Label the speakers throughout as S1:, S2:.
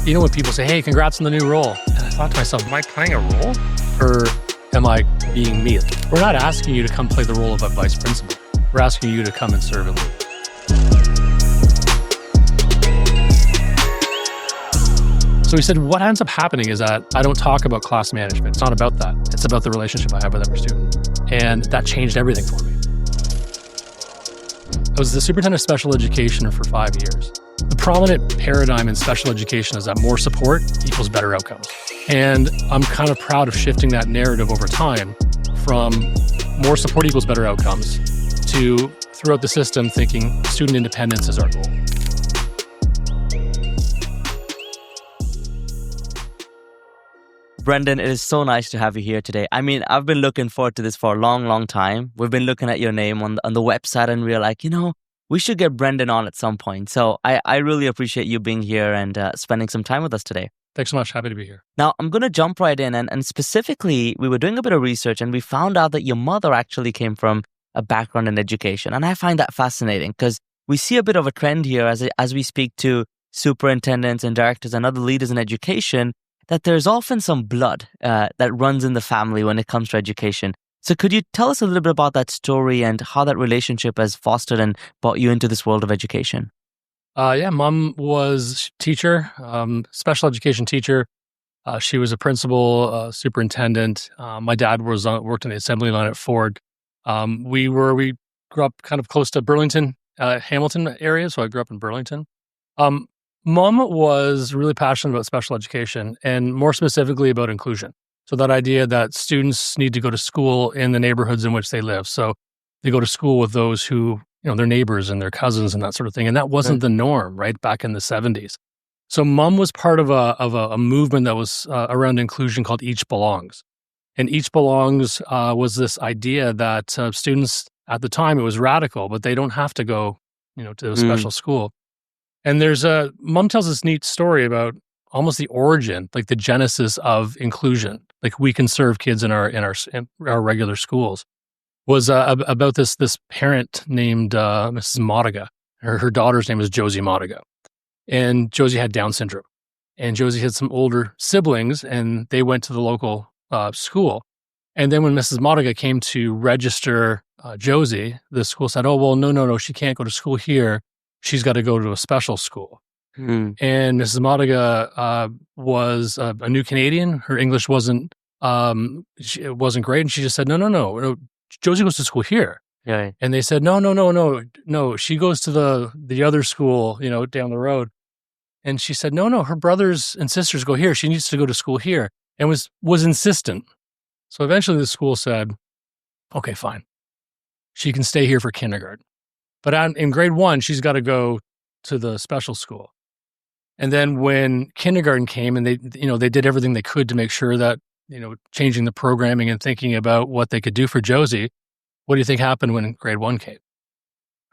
S1: You know when people say, hey, congrats on the new role. And I thought to myself, am I playing a role? Or am I being me? We're not asking you to come play the role of a vice principal. We're asking you to come and serve and lead. So he said, what ends up happening is that I don't talk about class management. It's not about that. It's about the relationship I have with every student. And that changed everything for me. I was the superintendent of special education for 5 years. The prominent paradigm in special education is that more support equals better outcomes. And I'm kind of proud of shifting that narrative over time from more support equals better outcomes to throughout the system thinking student independence is our goal.
S2: Brendan, it is so nice to have you here today. I mean, I've been looking forward to this for a long, long time. We've been looking at your name on the website and we're like, we should get Brendan on at some point. So I really appreciate you being here and spending some time with us today.
S1: Thanks so much. Happy to be here.
S2: Now, I'm going to jump right in. And specifically, we were doing a bit of research and we found out that your mother actually came from a background in education. And I find that fascinating because we see a bit of a trend here as we speak to superintendents and directors and other leaders in education, that there's often some blood that runs in the family when it comes to education. So could you tell us a little bit about that story and how that relationship has fostered and brought you into this world of education?
S1: Mom was teacher, special education teacher. She was a principal, superintendent. My dad worked in the assembly line at Ford. We grew up kind of close to Burlington, Hamilton area, so I grew up in Burlington. Mom was really passionate about special education and more specifically about inclusion. So that idea that students need to go to school in the neighborhoods in which they live. So they go to school with those who, their neighbors and their cousins and that sort of thing. And that wasn't the norm, right, back in the 70s. So Mom was part of a movement that was around inclusion called Each Belongs. And Each Belongs was this idea that students, at the time, it was radical, but they don't have to go, to a special school. And Mom tells this neat story about almost the origin, like the genesis of inclusion. Like we can serve kids in our regular schools. Was about this parent named Mrs. Modiga. Her daughter's name is Josie Modiga, and Josie had Down syndrome. And Josie had some older siblings, and they went to the local school. And then when Mrs. Modiga came to register Josie, the school said, "Oh well, no, she can't go to school here. She's got to go to a special school." And Mrs. Modiga was a new Canadian. Her English wasn't great, and she just said, "No. Josie goes to school here."
S2: Yeah.
S1: And they said, "No. She goes to the other school, down the road." And she said, "No. Her brothers and sisters go here. She needs to go to school here," and was insistent. So eventually, the school said, "Okay, fine. She can stay here for kindergarten, but in grade 1, she's got to go to the special school." And then when kindergarten came and they did everything they could to make sure that, changing the programming and thinking about what they could do for Josie, what do you think happened when grade 1 came?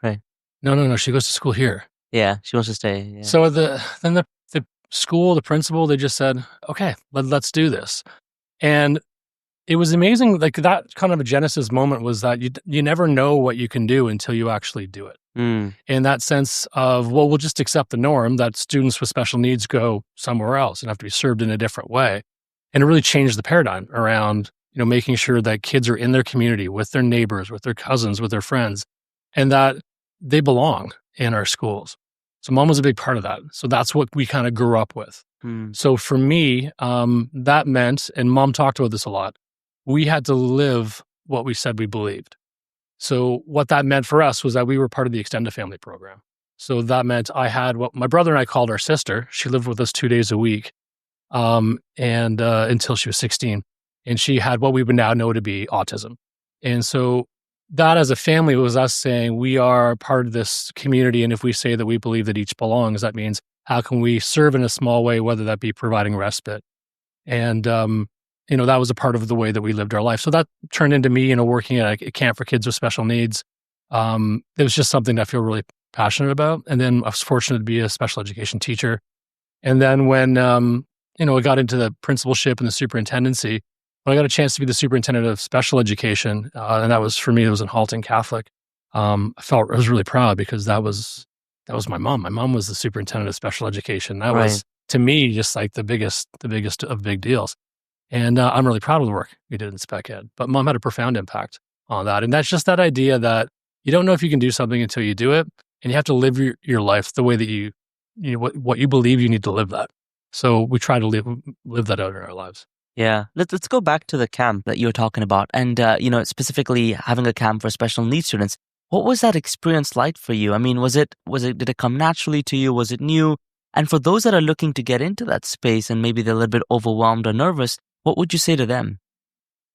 S2: Right.
S1: No, she goes to school here.
S2: Yeah, she wants to stay. Yeah.
S1: So the school, the principal, they just said, okay, let's do this. And it was amazing. Like that kind of a genesis moment was that you never know what you can do until you actually do it. In that sense of, well, we'll just accept the norm that students with special needs go somewhere else and have to be served in a different way. And it really changed the paradigm around, making sure that kids are in their community with their neighbors, with their cousins, with their friends, and that they belong in our schools. So Mom was a big part of that. So that's what we kind of grew up with. So for me, that meant, and Mom talked about this a lot, we had to live what we said we believed. So what that meant for us was that we were part of the extended family program. So that meant I had what my brother and I called our sister. She lived with us 2 days a week, and until she was 16. And she had what we would now know to be autism. And so that as a family was us saying, we are part of this community. And if we say that we believe that each belongs, that means how can we serve in a small way, whether that be providing respite. And, that was a part of the way that we lived our life. So that turned into me, working at a camp for kids with special needs. It was just something that I feel really passionate about. And then I was fortunate to be a special education teacher. And then when, I got into the principalship and the superintendency, when I got a chance to be the superintendent of special education, and that was, for me, it was in Halton Catholic, I was really proud because that was my mom. My mom was the superintendent of special education. That was to me, just like the biggest of big deals. And I'm really proud of the work we did in spec ed. But mom had a profound impact on that. And that's just that idea that you don't know if you can do something until you do it. And you have to live your life the way that you what you believe you need to live that. So we try to live that out in our lives.
S2: Yeah. Let's go back to the camp that you were talking about. And, specifically having a camp for special needs students. What was that experience like for you? I mean, did it come naturally to you? Was it new? And for those that are looking to get into that space and maybe they're a little bit overwhelmed or nervous, what would you say to them?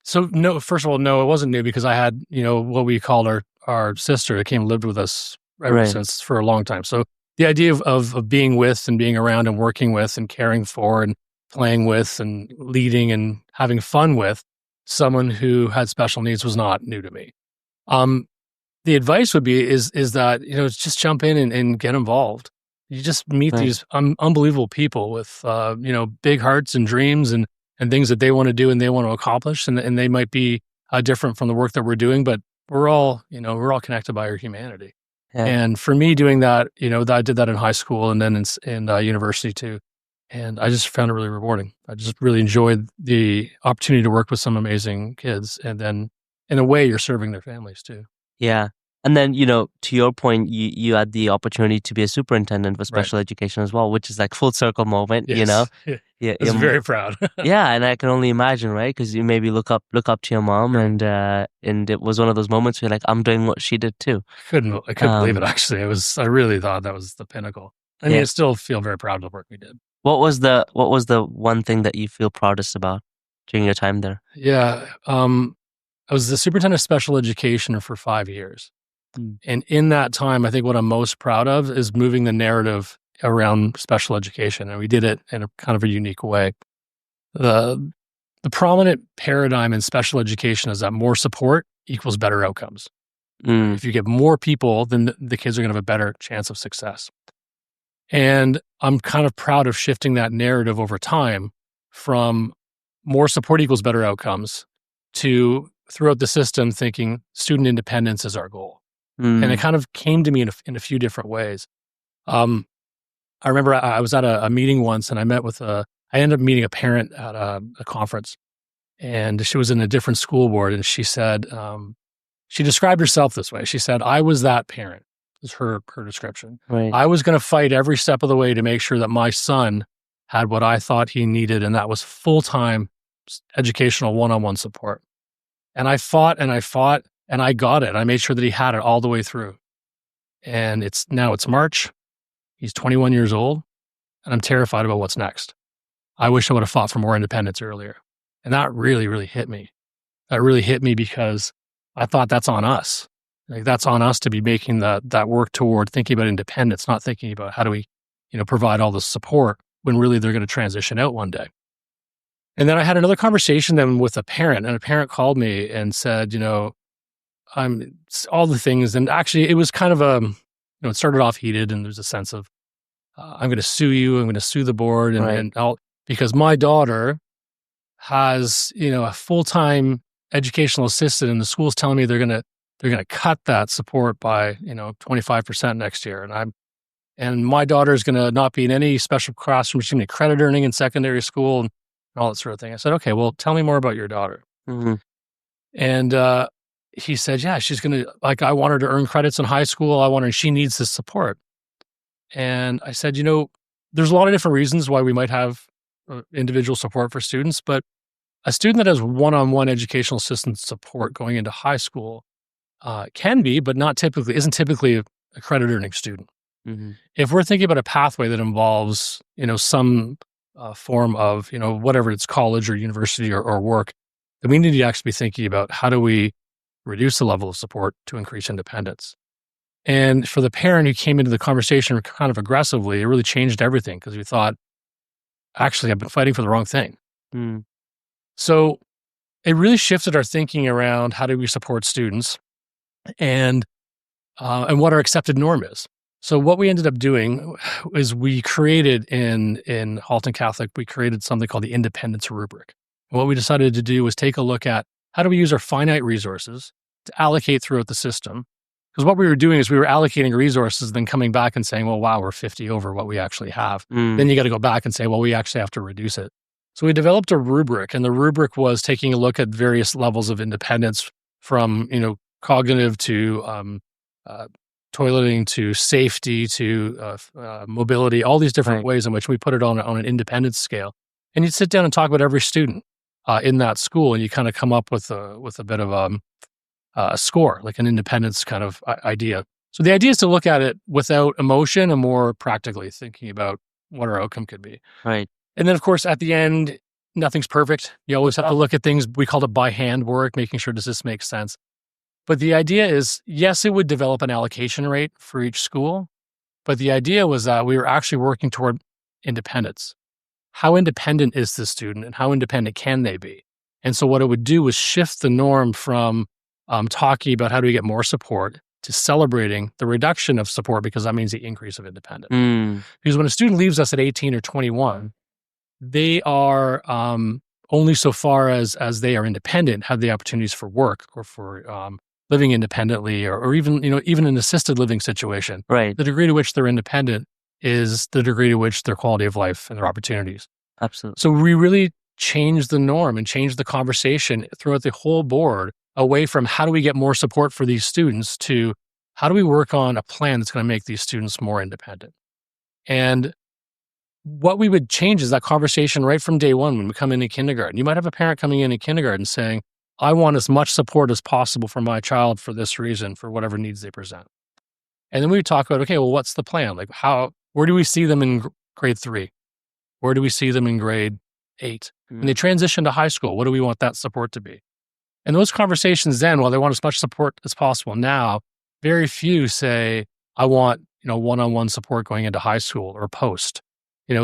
S1: So no, first of all, no, it wasn't new because I had, what we called our sister that came and lived with us ever since for a long time. So the idea of being with and being around and working with and caring for and playing with and leading and having fun with someone who had special needs was not new to me. The advice would be is that, just jump in and get involved. You just meet these unbelievable people with, big hearts and dreams and things that they want to do and they want to accomplish. And they might be different from the work that we're doing, but we're all connected by our humanity. Yeah. And for me doing that, I did that in high school and then in university too. And I just found it really rewarding. I just really enjoyed the opportunity to work with some amazing kids. And then in a way, you're serving their families too.
S3: Yeah. And then, to your point, you had the opportunity to be a superintendent for special education as well, which is like full circle moment,
S1: Yes.
S3: Yeah.
S1: I'm very proud.
S3: Yeah. And I can only imagine, right? Because you maybe look up to your mom and it was one of those moments where you're like, I'm doing what she did too.
S1: I couldn't believe it actually. I really thought that was the pinnacle. I mean, I still feel very proud of the work we did.
S3: What was the one thing that you feel proudest about during your time there?
S1: Yeah. I was the superintendent of special education for 5 years. And in that time, I think what I'm most proud of is moving the narrative around special education. And we did it in a kind of a unique way. The prominent paradigm in special education is that more support equals better outcomes. If you get more people, then the kids are going to have a better chance of success. And I'm kind of proud of shifting that narrative over time from more support equals better outcomes to throughout the system thinking student independence is our goal. And it kind of came to me in a few different ways. I remember I was at a meeting once and I ended up meeting a parent at a conference, and she was in a different school board. And she said, she described herself this way. She said, I was that parent, is her description.
S3: Right.
S1: I was going to fight every step of the way to make sure that my son had what I thought he needed. And that was full-time educational one-on-one support. And I fought and I got it. I made sure that he had it all the way through. And it's March. He's 21 years old, and I'm terrified about what's next. I wish I would have fought for more independence earlier. And that really, really hit me. That really hit me because I thought that's on us. Like that's on us to be making that work toward thinking about independence, not thinking about how do we, provide all the support when really they're going to transition out one day. And then I had another conversation then with a parent, and a parent called me and said, I'm all the things. And actually it was kind of it started off heated, and there's a sense of, I'm going to sue you. I'm going to sue the board. And because my daughter has, a full-time educational assistant, and the school's telling me they're going to cut that support by, 25% next year. And my daughter is going to not be in any special classroom. She's going to be credit earning in secondary school and all that sort of thing. I said, okay, well, tell me more about your daughter.
S3: Mm-hmm.
S1: And, he said, yeah, she's going to, I want her to earn credits in high school. She needs this support. And I said, there's a lot of different reasons why we might have individual support for students, but a student that has one-on-one educational assistance support going into high school can be, but isn't typically a credit earning student.
S3: Mm-hmm.
S1: If we're thinking about a pathway that involves, some form of, whatever it's college or university or work, then we need to actually be thinking about how do we reduce the level of support to increase independence. And for the parent who came into the conversation kind of aggressively, it really changed everything because we thought, actually, I've been fighting for the wrong thing. So it really shifted our thinking around how do we support students and what our accepted norm is. So what we ended up doing is we created in Halton Catholic, we created something called the Independence Rubric. And what we decided to do was take a look at how do we use our finite resources to allocate throughout the system Because what we were doing is we were allocating resources, then coming back and saying, well, wow, we're 50 over what we actually have. Then you got to go back and say, well, we actually have to reduce it. So we developed a rubric, and the rubric was taking a look at various levels of independence from, cognitive to toileting to safety to mobility, all these different ways in which we put it on an independence scale. And you'd sit down and talk about every student in that school, and you kind of come up with a bit of a score, like an independence kind of idea. So the idea is to look at it without emotion and more practically thinking about what our outcome could be.
S3: Right.
S1: And then, of course, at the end, nothing's perfect. You always have to look at things. We called it by hand work, making sure, does this make sense? But the idea is, yes, it would develop an allocation rate for each school. But the idea was that we were actually working toward independence. How independent is the student and how independent can they be? And so what it would do was shift the norm from talking about how do we get more support to celebrating the reduction of support, because that means the increase of independence. Because when a student leaves us at 18 or 21, they are only so far as they are independent, have the opportunities for work or for living independently, or even an assisted living situation.
S3: Right.
S1: The degree to which they're independent is the degree to which their quality of life and their opportunities.
S3: Absolutely.
S1: So we really changed the norm and changed the conversation throughout the whole board away from how do we get more support for these students to how do we work on a plan that's going to make these students more independent. And what we would change is that conversation right from day one when we come into kindergarten. You might have a parent coming in kindergarten saying, I want as much support as possible for my child for this reason, for whatever needs they present. And then we would talk about, okay, well, what's the plan? Like where do we see them in grade 3? Where do we see them in grade 8? When they transition to high school, what do we want that support to be? And those conversations then, while they want as much support as possible now, very few say, I want, one-on-one support going into high school or post.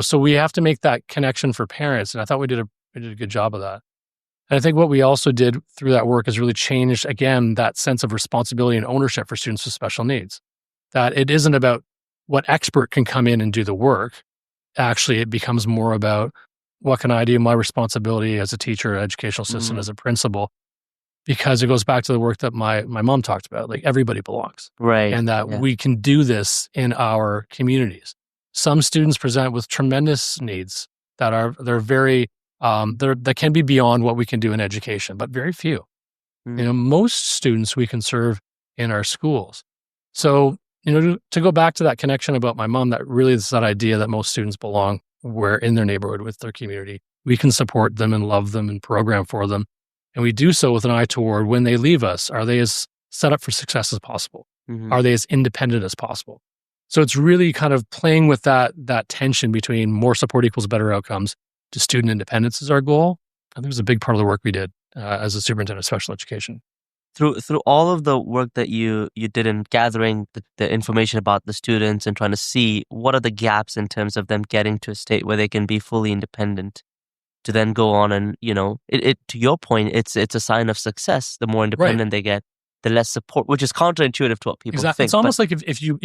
S1: So we have to make that connection for parents. And I thought we did a good job of that. And I think what we also did through that work is really changed, again, that sense of responsibility and ownership for students with special needs. That it isn't about what expert can come in and do the work. Actually, it becomes more about what can I do, my responsibility as a teacher, educational assistant, as a principal, because it goes back to the work that my mom talked about, like everybody belongs.
S3: Right.
S1: And that we can do this in our communities. Some students present with tremendous needs they're very, that can be beyond what we can do in education, but very few. Most students we can serve in our schools. So, to go back to that connection about my mom, that really is that idea that most students belong where in their neighborhood with their community. We can support them and love them and program for them. And we do so with an eye toward when they leave us, are they as set up for success as possible? Are they as independent as possible? So it's really kind of playing with that tension between more support equals better outcomes to student independence is our goal. I think it was a big part of the work we did as a superintendent of special education.
S3: Through all of the work that you did in gathering the information about the students and trying to see what are the gaps in terms of them getting to a state where they can be fully independent, to then go on and, it to your point, it's a sign of success. The more independent they get, the less support, which is counterintuitive to what people think.
S1: It's almost like if you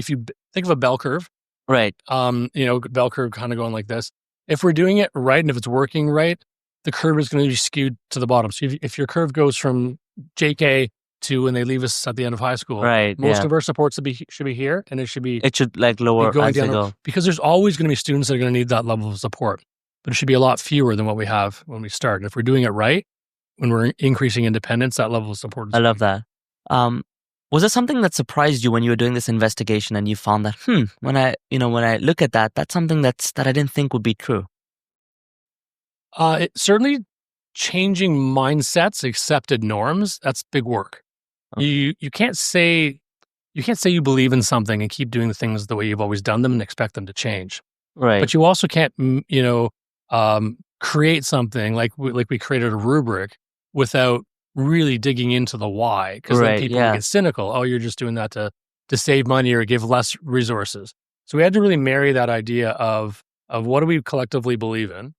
S1: think of a bell curve,
S3: right?
S1: Bell curve kind of going like this. If we're doing it right and if it's working right, the curve is going to be skewed to the bottom. So if your curve goes from JK to when they leave us at the end of high school,
S3: right?
S1: Most of our supports should be here, and it should
S3: like lower as they go,
S1: because there's always going to be students that are going to need that level of support, but it should be a lot fewer than what we have when we start. And if we're doing it right, when we're increasing independence, that level of support is
S3: I love that. Was there something that surprised you when you were doing this investigation and you found that, when I look at that's something that I didn't think would be true?
S1: It certainly changing mindsets, accepted norms. That's big work. Okay. You can't say you believe in something and keep doing the things the way you've always done them and expect them to change.
S3: Right.
S1: But you also can't, create something like we created a rubric without really digging into the why, because then people get cynical. Oh, you're just doing that to save money or give less resources. So we had to really marry that idea of what do we collectively believe in,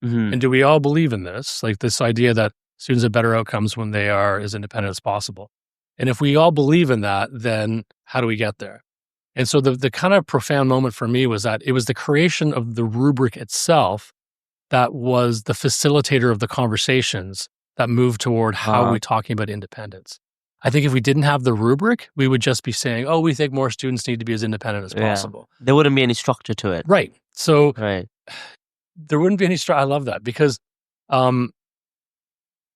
S1: and do we all believe in this? Like this idea that students have better outcomes when they are as independent as possible. And if we all believe in that, then how do we get there? And so the kind of profound moment for me was that it was the creation of the rubric itself that was the facilitator of the conversations that moved toward how we're talking about independence. I think if we didn't have the rubric, we would just be saying, oh, we think more students need to be as independent as possible.
S3: There wouldn't be any structure to it.
S1: Right. So
S3: Right.
S1: there wouldn't be any structure. I love that because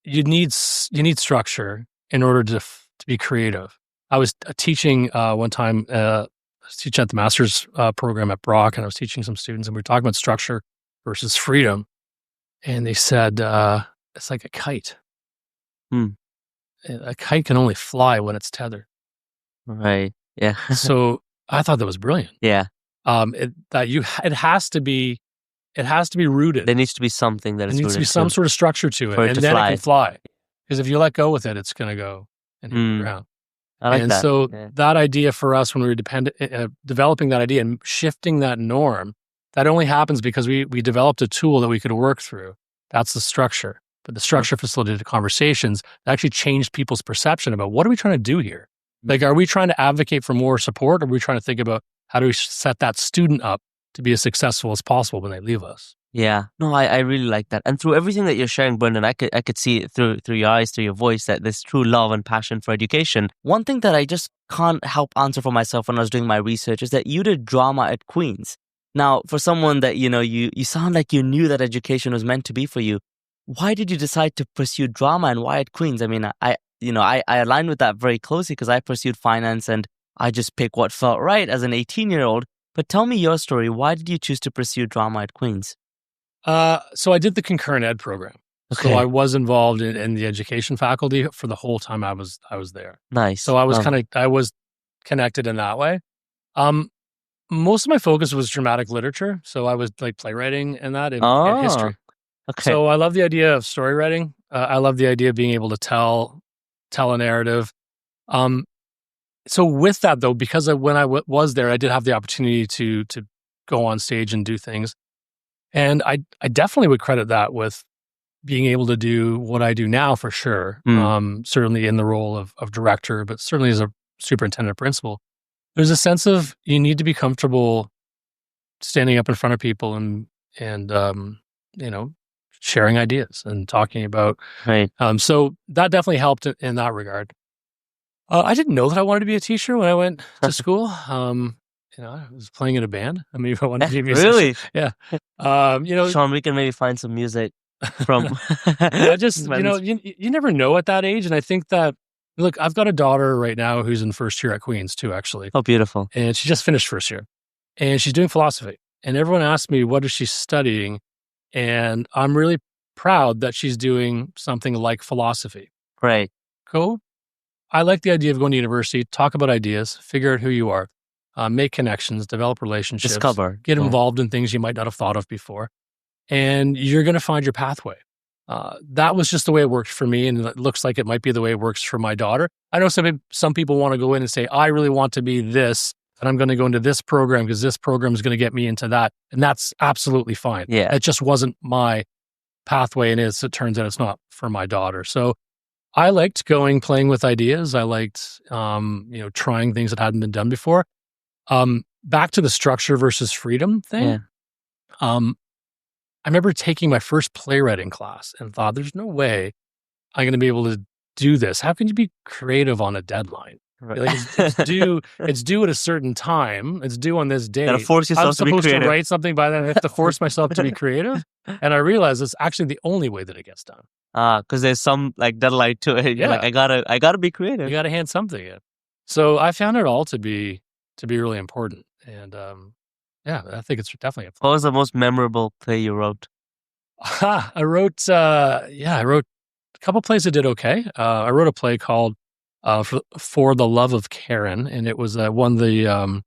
S1: you need structure in order to be creative. I was teaching one time, I was teaching at the master's program at Brock, and I was teaching some students, and we were talking about structure versus freedom. And they said, it's like a kite. A kite can only fly when it's tethered.
S3: Right. Yeah.
S1: So I thought that was brilliant.
S3: Yeah.
S1: It has to be rooted.
S3: There needs to be something that
S1: There
S3: is
S1: needs to be
S3: rooted
S1: some sort of structure to it,
S3: for it
S1: and
S3: to
S1: then
S3: fly.
S1: it can fly. Because if you let go with it, it's going to go and hit the ground.
S3: I like
S1: and
S3: that.
S1: so
S3: Yeah.
S1: that idea for us, when we were developing that idea and shifting that norm, that only happens because we developed a tool that we could work through. That's the structure. But the structure facilitated conversations that actually changed people's perception about what are we trying to do here? Like, are we trying to advocate for more support, or are we trying to think about how do we set that student up to be as successful as possible when they leave us?
S3: Yeah. No, I really like that. And through everything that you're sharing, Brendan, I could see it through your eyes, through your voice, that there's true love and passion for education. One thing that I just can't help answer for myself when I was doing my research is that you did drama at Queen's. Now, for someone that, you sound like you knew that education was meant to be for you. Why did you decide to pursue drama, and why at Queen's? I mean, I align with that very closely because I pursued finance and I just picked what felt right as an 18-year-old. But tell me your story. Why did you choose to pursue drama at Queen's?
S1: So I did the concurrent ed program.
S3: Okay.
S1: So I was involved in the education faculty for the whole time I was there.
S3: Nice.
S1: So I was connected in that way. Most of my focus was dramatic literature. So I was like playwriting and that and history.
S3: Okay.
S1: So I love the idea of story writing. I love the idea of being able to tell a narrative. So with that though, because when I was there, I did have the opportunity to go on stage and do things. And I definitely would credit that with being able to do what I do now for sure. Certainly in the role of director, but certainly as a superintendent principal. There's a sense of you need to be comfortable standing up in front of people and sharing ideas and talking about.
S3: Right.
S1: So that definitely helped in that regard. I didn't know that I wanted to be a teacher when I went to school. I was playing in a band. I mean, if I wanted to be a musician.
S3: Really?
S1: Yeah.
S3: Sean, we can maybe find some music from.
S1: You never know at that age. And I think that, look, I've got a daughter right now who's in first year at Queen's too, actually.
S3: Oh, beautiful.
S1: And she just finished first year. And she's doing philosophy. And everyone asks me, what is she studying? And I'm really proud that she's doing something like philosophy.
S3: Right.
S1: Cool. I like the idea of going to university, talk about ideas, figure out who you are, make connections, develop relationships,
S3: Discover.
S1: get involved in things you might not have thought of before. And you're going to find your pathway. That was just the way it worked for me. And it looks like it might be the way it works for my daughter. I know some people want to go in and say, I really want to be this, and I'm going to go into this program because this program is going to get me into that. And that's absolutely fine.
S3: Yeah.
S1: It just wasn't my pathway. And it turns out it's not for my daughter. So I liked playing with ideas. I liked, trying things that hadn't been done before. Back to the structure versus freedom thing.
S3: Yeah.
S1: I remember taking my first playwriting class and thought, there's no way I'm going to be able to do this. How can you be creative on a deadline?
S3: Right.
S1: Like it's due at a certain time. It's due on this date.
S3: Gotta force yourself
S1: I'm
S3: to be
S1: supposed to
S3: creative.
S1: write something by then. I have to force myself to be creative. And I realized it's actually the only way that it gets done.
S3: Because there's some like deadline to it. You're
S1: Yeah.
S3: like, I gotta be creative.
S1: You got to hand something in. So I found it all to be really important. And I think it's definitely
S3: What was the most memorable play you wrote?
S1: I wrote a couple plays that did okay. I wrote a play called For the Love of Karen, and it was won the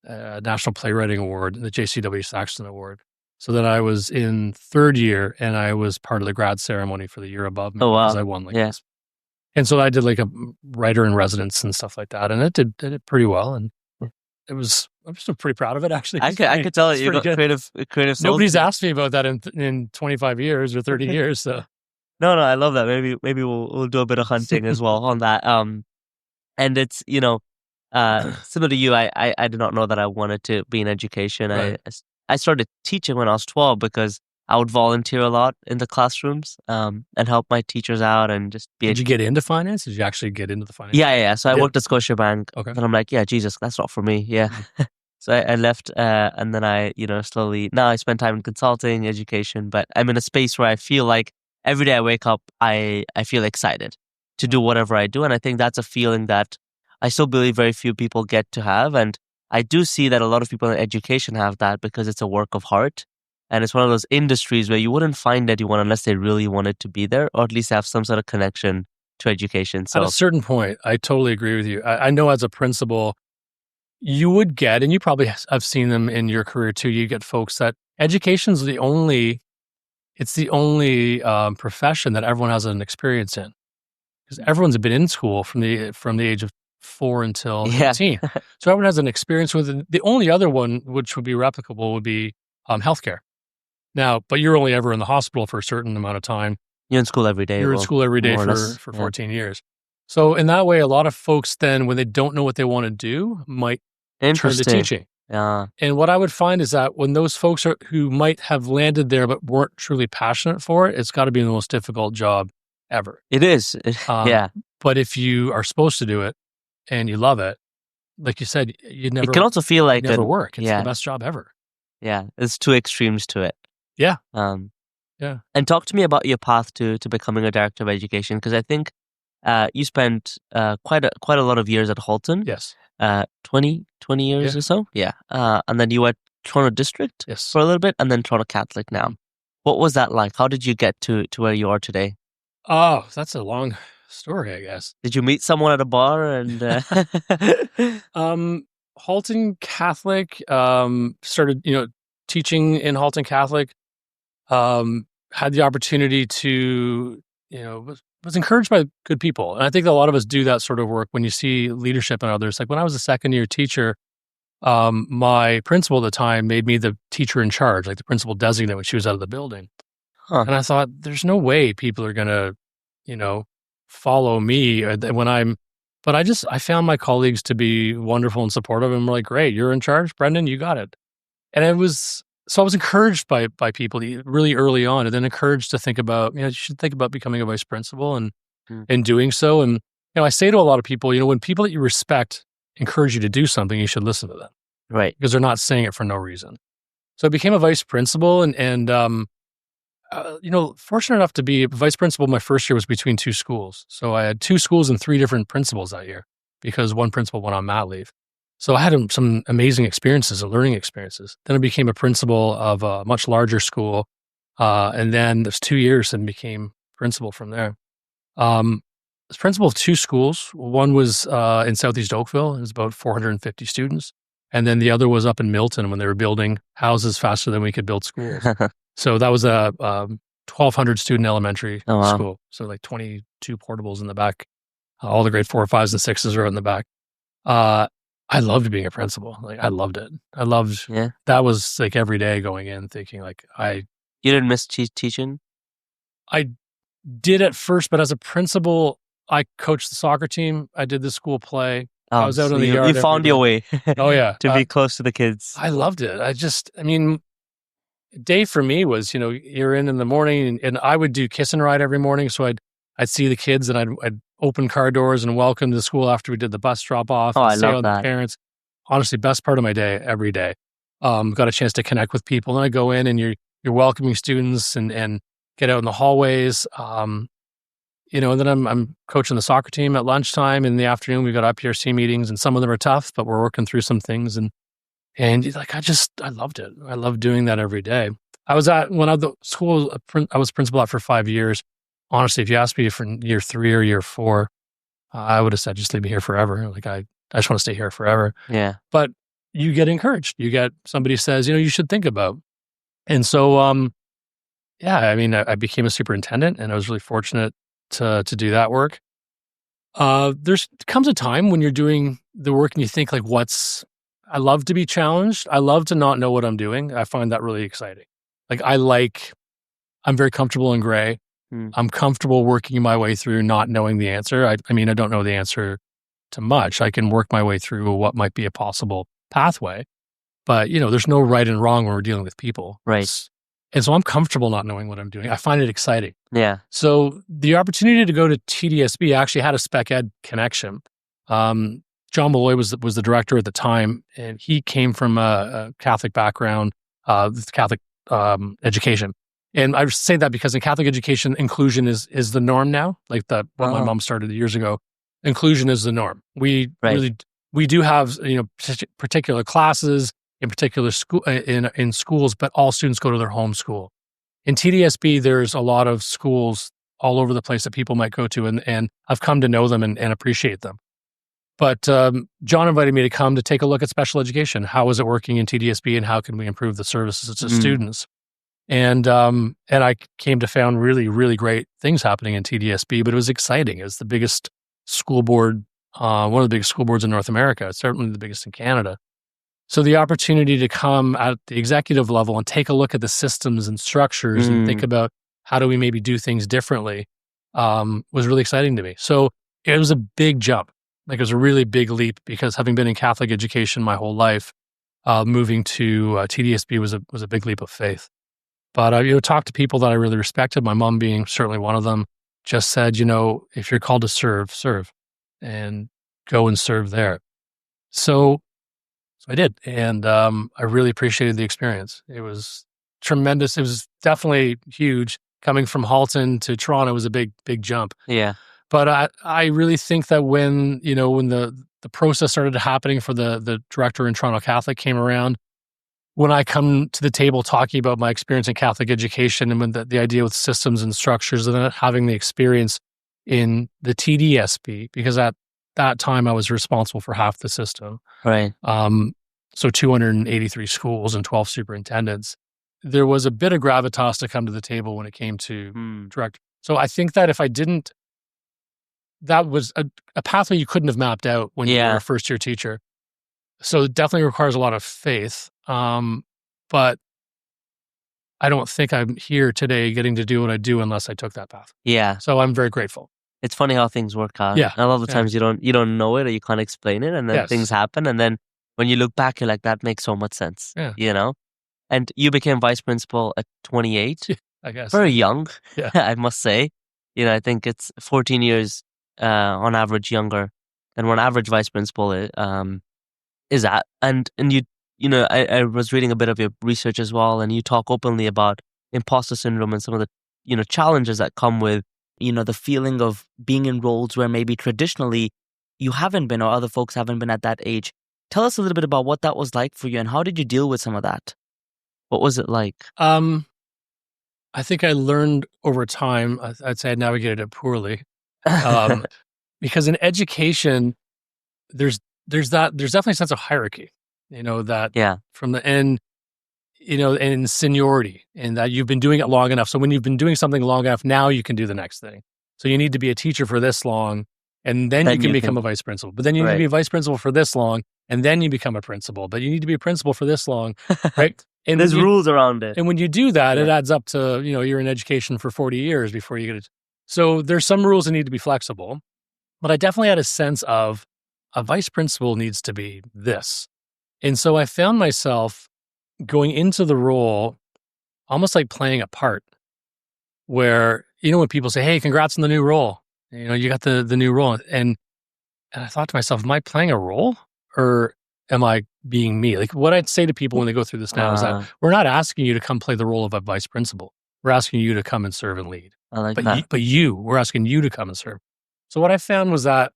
S1: National Playwriting Award, the JCW Saxton Award. So then I was in third year, and I was part of the grad ceremony for the year above me.
S3: Oh, wow.
S1: Because I won
S3: Yeah.
S1: this. And so I did like a writer in residence and stuff like that, and it did pretty well. And I'm still pretty proud of it, actually.
S3: I could tell
S1: It's
S3: you got
S1: pretty good.
S3: creative soul.
S1: Nobody's asked me about that in 25 years or 30 years. So
S3: No, I love that. Maybe we'll do a bit of hunting as well on that. And it's similar to you. I did not know that I wanted to be in education.
S1: Right.
S3: I started teaching when I was 12 because I would volunteer a lot in the classrooms and help my teachers out and just be.
S1: Did you get into finance? Did you actually get into the finance?
S3: Yeah. So I worked at Scotiabank.
S1: Okay.
S3: And I'm like, yeah, Jesus, that's not for me. Yeah. So I left, and then I, slowly. Now I spend time in consulting, education, but I'm in a space where I feel like every day I wake up, I feel excited to do whatever I do, and I think that's a feeling that I still believe very few people get to have, and I do see that a lot of people in education have that because it's a work of heart. And it's one of those industries where you wouldn't find anyone unless they really wanted to be there, or at least have some sort of connection to education. So
S1: at a certain point, I totally agree with you. I know as a principal, you would get, and you probably have seen them in your career too, you get folks that education's the only profession that everyone has an experience in. Because everyone's been in school from the age of 4 until 18. So everyone has an experience with it. The only other one which would be replicable would be healthcare. Now, but you're only ever in the hospital for a certain amount of time.
S3: You're in school every day.
S1: You're in school every day for 14 years. So in that way, a lot of folks then, when they don't know what they want to do, might turn to teaching.
S3: Yeah.
S1: And what I would find is that when those folks who might have landed there but weren't truly passionate for it, it's got to be the most difficult job ever.
S3: It is. Yeah.
S1: But if you are supposed to do it and you love it, like you said, it
S3: can also feel like
S1: never work. It's the best job ever.
S3: Yeah. There's two extremes to it.
S1: Yeah.
S3: Yeah. And talk to me about your path to becoming a director of education, because I think you spent quite a lot of years at Halton.
S1: Yes.
S3: 20 years or so. Yeah. And then you were at Toronto District for a little bit, and then Toronto Catholic now. What was that like? How did you get to where you are today?
S1: Oh, that's a long story, I guess.
S3: Did you meet someone at a bar? And
S1: Halton Catholic, started, teaching in Halton Catholic. Had the opportunity to, was encouraged by good people. And I think a lot of us do that sort of work when you see leadership in others. Like when I was a second-year teacher, my principal at the time made me the teacher in charge, like the principal designate when she was out of the building. And I thought, there's no way people are going to, follow me but I found my colleagues to be wonderful and supportive, and we're like, great, you're in charge, Brendan, you got it. And so I was encouraged by people really early on, and then encouraged to think about, you should think about becoming a vice principal and doing so. And, I say to a lot of people, when people that you respect encourage you to do something, you should listen to them.
S3: Right.
S1: Because they're not saying it for no reason. So I became a vice principal and fortunate enough to be a vice principal. My first year was between 2 schools. So I had 2 schools and 3 different principals that year because one principal went on mat leave. So I had some amazing experiences and learning experiences. Then I became a principal of a much larger school. And then there's 2 years and became principal from there. I was principal of 2 schools. One was in Southeast Oakville. It was about 450 students. And then the other was up in Milton when they were building houses faster than we could build schools. So that was a 1,200 student elementary school. So like 22 portables in the back. All the grade 4, 5s, and 6s are in the back. I loved being a principal. Like I loved it. That was like every day going in thinking like You
S3: didn't miss teaching?
S1: I did at first, but as a principal, I coached the soccer team. I did the school play. I was out in the yard.
S3: You found your way.
S1: Oh yeah.
S3: To be close to the kids.
S1: I loved it. Day for me was, you're in the morning and I would do kiss and ride every morning. So I'd see the kids and I'd open car doors and welcome to school after we did the bus drop off.
S3: I love that.
S1: The parents. Honestly, best part of my day every day. Got a chance to connect with people. And I go in and you're welcoming students and get out in the hallways. And then I'm coaching the soccer team at lunchtime. In the afternoon, we got IPRC meetings, and some of them are tough, but we're working through some things. And I loved it. I loved doing that every day. I was principal at for 5 years. Honestly, if you asked me for year 3 or year 4, I would have said, just leave me here forever. Like I just want to stay here forever.
S3: Yeah.
S1: But you get encouraged. You get somebody says, you should think about. And so, I became a superintendent, and I was really fortunate to do that work. There comes a time when you're doing the work and you think like, I love to be challenged. I love to not know what I'm doing. I find that really exciting. Like I'm very comfortable in gray. I'm comfortable working my way through not knowing the answer. I don't know the answer to much. I can work my way through what might be a possible pathway, but there's no right and wrong when we're dealing with people.
S3: Right.
S1: And so I'm comfortable not knowing what I'm doing. I find it exciting.
S3: Yeah.
S1: So the opportunity to go to TDSB actually had a spec ed connection. John Malloy was the director at the time, and he came from a Catholic background, Catholic education. And I say that because in Catholic education, inclusion is the norm now. Like what my mom started years ago, inclusion is the norm. We do have particular classes in particular school in schools, but all students go to their home school. In TDSB, there's a lot of schools all over the place that people might go to, and I've come to know them and appreciate them. But John invited me to come to take a look at special education. How is it working in TDSB, and how can we improve the services to students? And I came to found really, really great things happening in TDSB, but it was exciting. It was the biggest school board, one of the biggest school boards in North America, certainly the biggest in Canada. So the opportunity to come at the executive level and take a look at the systems and structures and think about how do we maybe do things differently was really exciting to me. So it was a big jump. Like it was a really big leap because having been in Catholic education my whole life, moving to TDSB was a big leap of faith. But talked to people that I really respected, my mom being certainly one of them, just said, if you're called to serve, serve, and go and serve there. So I did. And I really appreciated the experience. It was tremendous. It was definitely huge. Coming from Halton to Toronto was a big, big jump.
S3: Yeah.
S1: But I really think that when the process started happening for the director in Toronto Catholic came around, when I come to the table talking about my experience in Catholic education and when the idea with systems and structures and then having the experience in the TDSB, because at that time I was responsible for half the system.
S3: Right.
S1: So 283 schools and 12 superintendents. There was a bit of gravitas to come to the table when it came to direct. So I think that if I didn't, that was a pathway you couldn't have mapped out when you were a first year teacher. So it definitely requires a lot of faith. But I don't think I'm here today getting to do what I do unless I took that path.
S3: Yeah.
S1: So I'm very grateful.
S3: It's funny how things work out.
S1: Yeah.
S3: A lot of the times you don't know it or you can't explain it, and then things happen, and then when you look back, you're like, that makes so much sense.
S1: Yeah.
S3: And you became vice principal at 28.
S1: I guess.
S3: Very young,
S1: Yeah.
S3: I must say. I think it's 14 years on average younger than what average vice principal is at. And I was reading a bit of your research as well, and you talk openly about imposter syndrome and some of the challenges that come with the feeling of being in roles where maybe traditionally you haven't been or other folks haven't been at that age. Tell us a little bit about what that was like for you and how did you deal with some of that? What was it like?
S1: I think I learned over time, I'd say I navigated it poorly. Because in education, there's definitely a sense of hierarchy, from the end, and seniority, and that you've been doing it long enough. So when you've been doing something long enough, now you can do the next thing. So you need to be a teacher for this long, and then you can become a vice principal. But then you need to be a vice principal for this long, and then you become a principal. But you need to be a principal for this long, right? And
S3: there's rules around it.
S1: And when you do that, it adds up to, you're in education for 40 years before you get it. So there's some rules that need to be flexible. But I definitely had a sense of a vice principal needs to be this. And so I found myself going into the role almost like playing a part where, when people say, hey, congrats on the new role, you got the new role. And I thought to myself, am I playing a role or am I being me? Like what I'd say to people when they go through this now is that we're not asking you to come play the role of a vice principal. We're asking you to come and serve and lead.
S3: I like that.
S1: We're asking you to come and serve. So what I found was that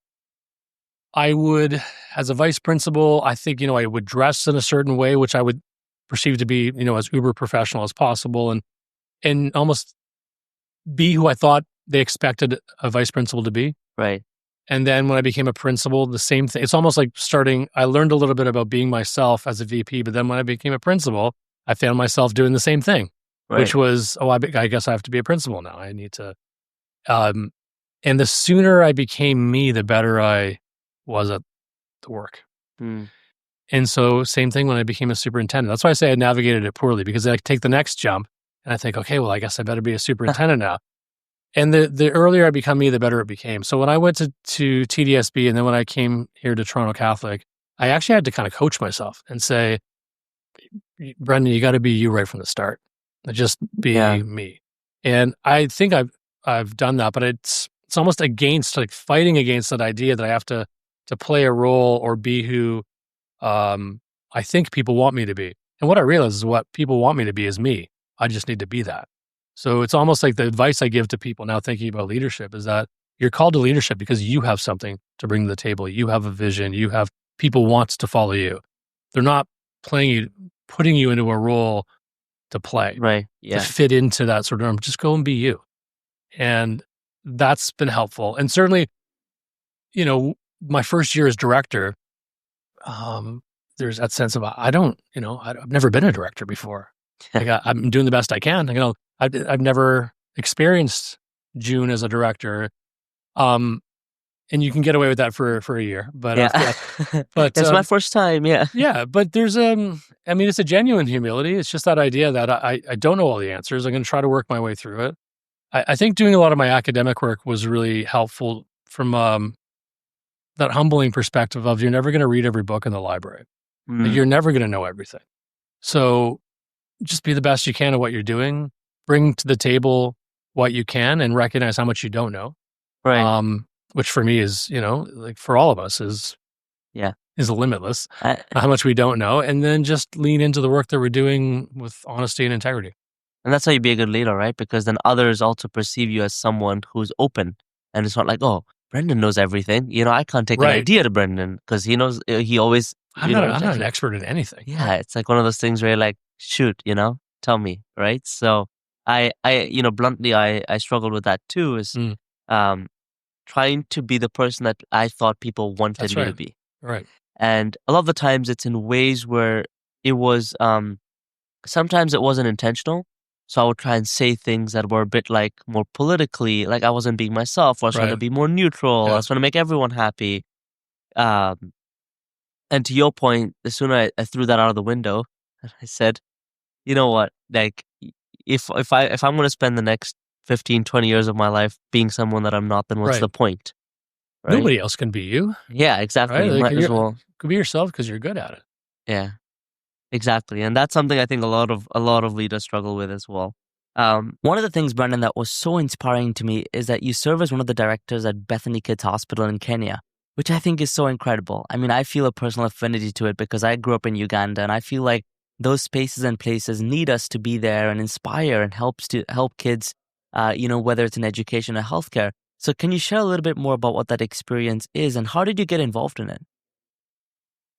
S1: I would, as a vice principal, I think, I would dress in a certain way, which I would perceive to be, as uber professional as possible and almost be who I thought they expected a vice principal to be.
S3: Right.
S1: And then when I became a principal, the same thing. It's almost like I learned a little bit about being myself as a VP, but then when I became a principal, I found myself doing the same thing, which was, I guess I have to be a principal now. I need to, and the sooner I became me, the better I was at the work. And so same thing when I became a superintendent. That's why I say I navigated it poorly, because I take the next jump and I think, okay, well, I guess I better be a superintendent now. And the earlier I become me, the better it became. So when I went to TDSB and then when I came here to Toronto Catholic, I actually had to kind of coach myself and say, Brendan, you got to be you right from the start. just be
S3: Yeah.
S1: me. And I think I've done that, but it's almost against, like, fighting against that idea that I have to play a role or be who I think people want me to be. And what I realize is what people want me to be is me. I just need to be that. So it's almost like the advice I give to people now thinking about leadership is that you're called to leadership because you have something to bring to the table. You have a vision. You have people wants to follow you. They're not putting you into a role to play,
S3: Right.
S1: to
S3: Yeah.
S1: fit into that sort of, just go and be you. And that's been helpful. And certainly, my first year as director, there's that sense of, I've never been a director before. Like, I'm doing the best I can. I've never experienced June as a director. And you can get away with that for a year, but
S3: Yeah.
S1: but
S3: It's my first time. Yeah.
S1: yeah, but there's it's a genuine humility. It's just that idea that I don't know all the answers. I'm going to try to work my way through it. I think doing a lot of my academic work was really helpful from that humbling perspective of you're never going to read every book in the library. Like, you're never going to know everything. So just be the best you can at what you're doing. Bring to the table what you can and recognize how much you don't know.
S3: Right.
S1: Which for me is, like for all of us is limitless, how much we don't know, and then just lean into the work that we're doing with honesty and integrity.
S3: And that's how you be a good leader, right? Because then others also perceive you as someone who's open. And it's not like, oh, Brendan knows everything. I can't take an
S1: Right.
S3: idea to Brendan because he knows, he always,
S1: I'm not an expert in anything.
S3: yeah, it's like one of those things where you're like, shoot, tell me, right? So bluntly, I struggled with that too, is trying to be the person that I thought people wanted
S1: That's
S3: me
S1: right.
S3: to be.
S1: Right.
S3: And a lot of the times it's in ways where it was, sometimes it wasn't intentional. So I would try and say things that were a bit like more politically, like I wasn't being myself. I was trying to
S1: Right.
S3: be more neutral. I
S1: Yeah.
S3: was trying to make everyone happy. And to your point, as soon as I threw that out of the window, I said, you know what? Like, if I'm going to spend the next 15, 20 years of my life being someone that I'm not, then what's
S1: Right.
S3: the point? Right?
S1: Nobody else can be you.
S3: Yeah, exactly.
S1: Right?
S3: You
S1: Like,
S3: might as well.
S1: could be yourself because you're good at it.
S3: Yeah, exactly. And that's something I think a lot of leaders struggle with as well.
S2: One of the things, Brendan, that was so inspiring to me is that you serve as one of the directors at Bethany Kids Hospital in Kenya, which I think is so incredible. I mean, I feel a personal affinity to it because I grew up in Uganda, and I feel like those spaces and places need us to be there and inspire and help kids, whether it's in education or healthcare. So can you share a little bit more about what that experience is and how did you get involved in it?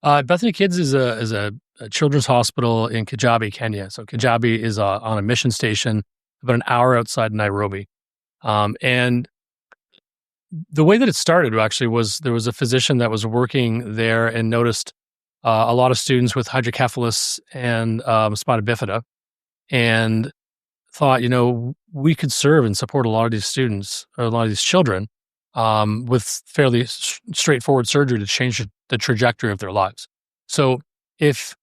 S1: Bethany Kids is a children's hospital in Kijabe, Kenya. So Kijabe is on a mission station about an hour outside Nairobi. And the way that it started actually was there was a physician that was working there and noticed a lot of students with hydrocephalus and spina bifida, and thought, we could serve and support a lot of these students or a lot of these children with fairly straightforward surgery to change the trajectory of their lives. So if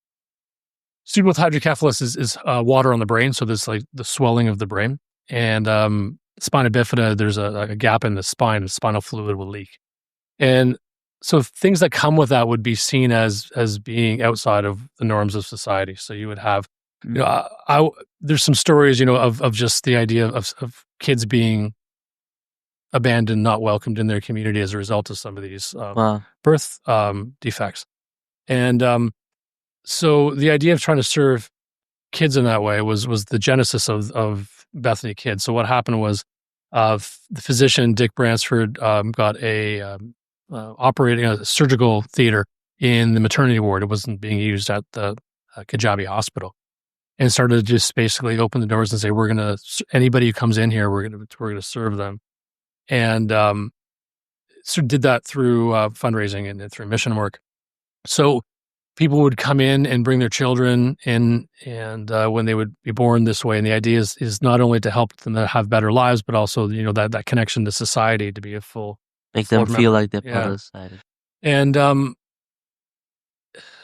S1: student with hydrocephalus is water on the brain, so there's like the swelling of the brain, and spina bifida, there's a gap in the spine, the spinal fluid will leak. And so things that come with that would be seen as being outside of the norms of society. So you would have, there's some stories, of just the idea of kids being abandoned, not welcomed in their community as a result of some of these birth defects. And so the idea of trying to serve kids in that way was the genesis of Bethany Kids. So what happened was the physician, Dick Bransford, got operating a surgical theater in the maternity ward. It wasn't being used at the Kijabe Hospital, and started to just basically open the doors and say, anybody who comes in here, we're gonna serve them. And so did that through fundraising and through mission work. So people would come in and bring their children in, and when they would be born this way, and the idea is not only to help them to have better lives, but also that connection to society, to be a full
S3: Make them feel like they're
S1: Yeah.
S3: part of society.
S1: And